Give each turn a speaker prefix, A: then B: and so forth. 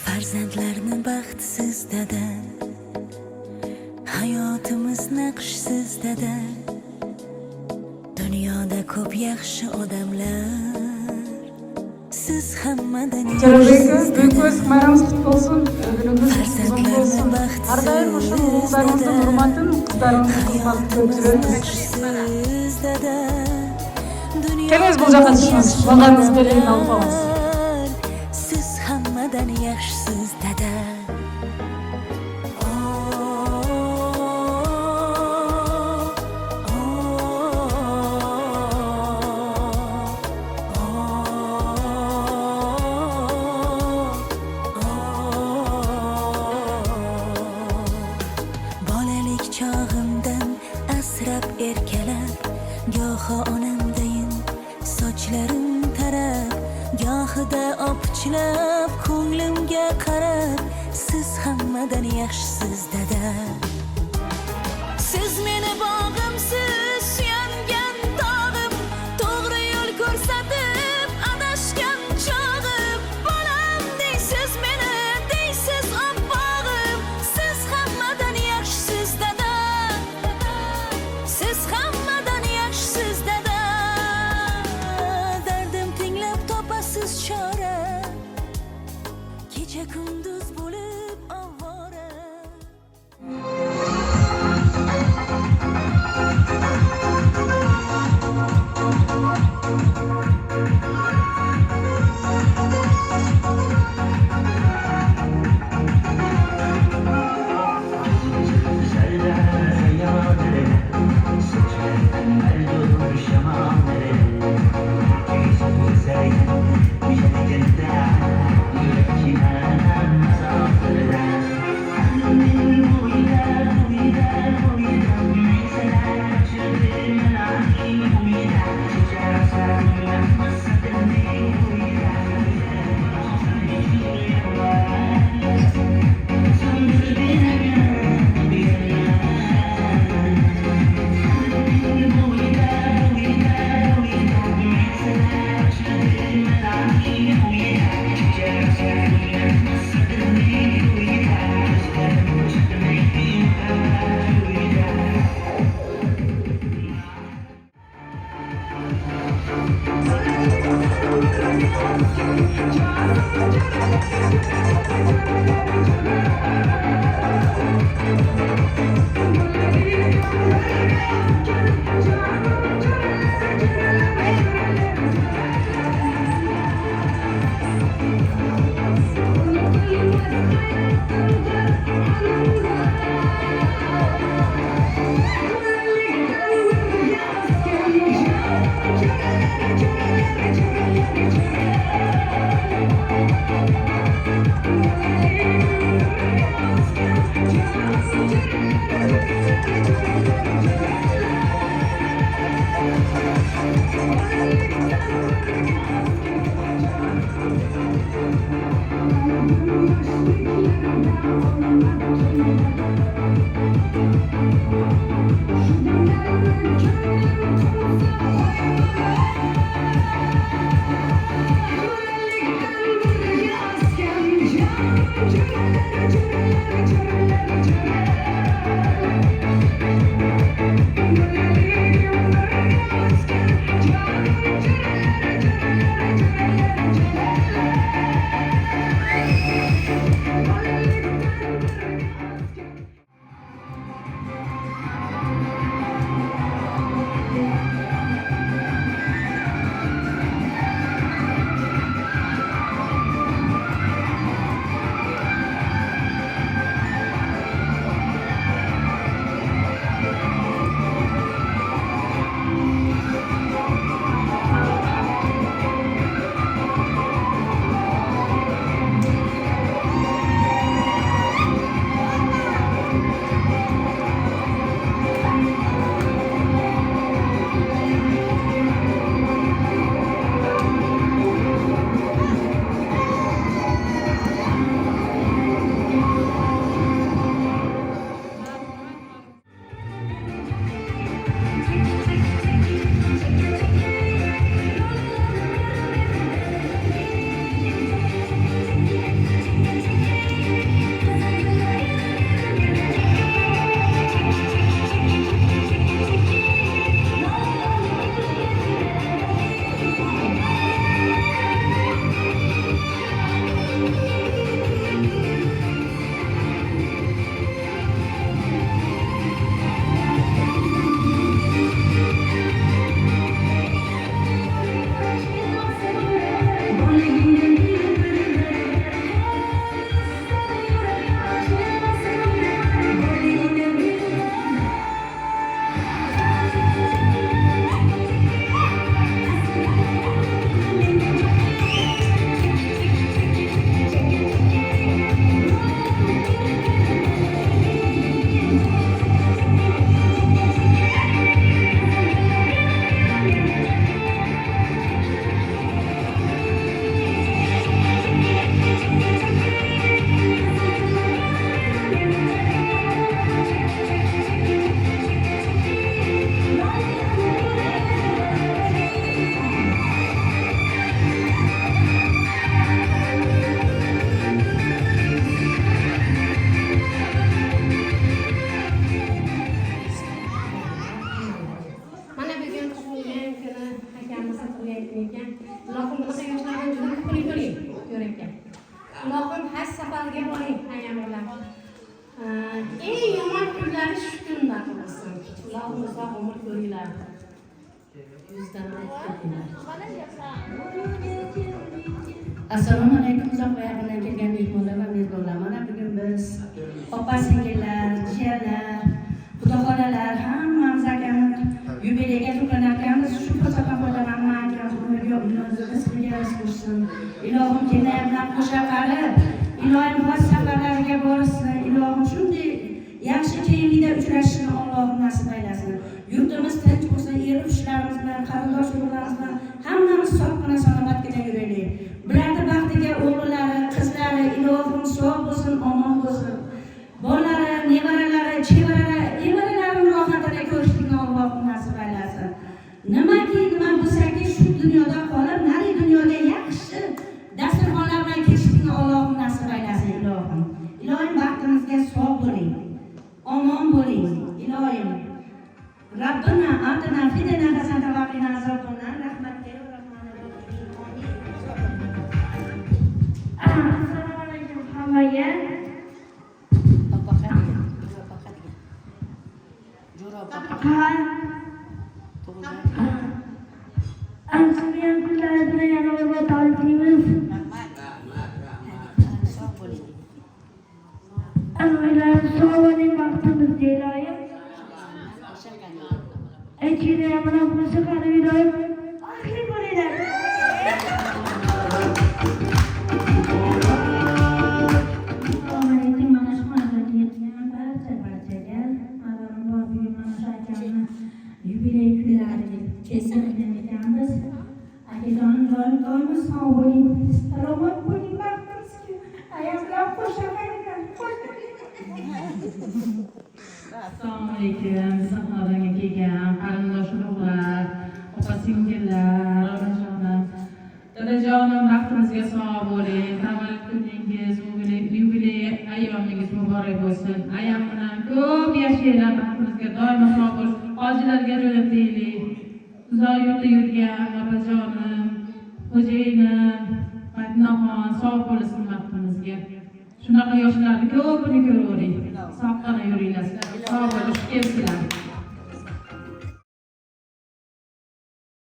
A: Farzandlarni baxtsiz dada, hayotimiz naqshsiz dada. Dunyoda ko'p yaxshi odamlar, siz hammadan
B: yaxshisiz. Büyük öz bayramınız kutlu olsun. Gününüz uzun olsun. Her daim uşul ulug'larimizning hurmatin qizlarimizning hurmatini ko'ptiramiz. Kelіңіз бұл жаққа түсіңіз. Бағаңыз белгіні алып алыңыз.
A: Siz hammadan yaxshisiz dada. Bolalik chog'imdan asrab erkalab, goho onamdayin sochlarim tarab, gohida opichlab ko'nglimga qarab, siz hammadan yaxshisiz dada. Siz meni bog'imsiz, suyangan tog'im, to'g'ri yo'l ko'rsatib adashgan chog'im. Bolam deysiz meni, deysiz oppog'im, siz hammadan yaxshisiz dada. Siz hammadan yaxshisiz dada. Dardim tinglab topasiz chora, kecha kunduz bo'lib ovora.
C: Ilohim haj safariga boring ayollar. Eng yomon kunlari shu kunda qilsin. Ilohim uzoq umr ko'ringlar. Yuzdan aytdilar. Assalomu alaykum, uzoq va yaqindan kelgan mehmonlar va mezbonlar. Mana bugun biz opa-singillar, jiyanlar, xudoxolalar hammamiz akani yubileyga to'planayotganmiz. Shu fursatdan foydalanib akamiz umriga rizqiga rizq qo'shsin. Ilohim kelay bilan qo'sha qarib, ilohim o'z safarlariga borsin. Ilohim shunday yaxshi keyinida uchrashishni Allohim nasib aylasin. Yurtimiz tinch bo'lsin, er-ushlarimiz bilan, qarindosh urug'larimiz bilan hammamiz sog'gina salomatgina yuraylik. Bularning baxtiga o'g'illari, qizlari ilohim sog' bo'lsin, omon bo'lsin. Bolalari, nevaralari, chevaralari rohatini ko'rishlikni Allohim nasib aylasin. Nima bo'lsa-ki shu dunyoda qolib, nari dunyoga yaxshi dasturxonlar bilan ketishlikni Allohim nasib aylasin ilohim. Ilohim baxtimizga sog' bo'ling. Omon bo'ling. Ilohim. Rabbina atina fid dunya hasanatan va qina azoban rahmatka ya rahmanir rahim. Assalomu alaykum hammaga. Ansuyan kunlar bilan yana bir tabriklaymiz. Allohlar sog'lik vaqtimizga iloyim. Aytishda ham mana bunisi qanday iloyim. Oxir bo'linglar.
B: Assalomu alaykum, sahobaga kelgan qarindosh urug'lar, opa-singillar, onajonim, dadajonim, baxtimizga sog' bo'ling. Tavallud kuningiz, yubiley ayyomingiz muborak bo'lsin. Ayam bilan ko'p yashaylar, baxtimizga doimo sog' bo'lish. Hojilarga jo'nataylik. Uzoq yurtda yurgan opajonim, xo'jayinim, Fatinaxon sog' bo'lsin baxtimizga. Shunaqa yoshlarni ko'pini ko'ravering.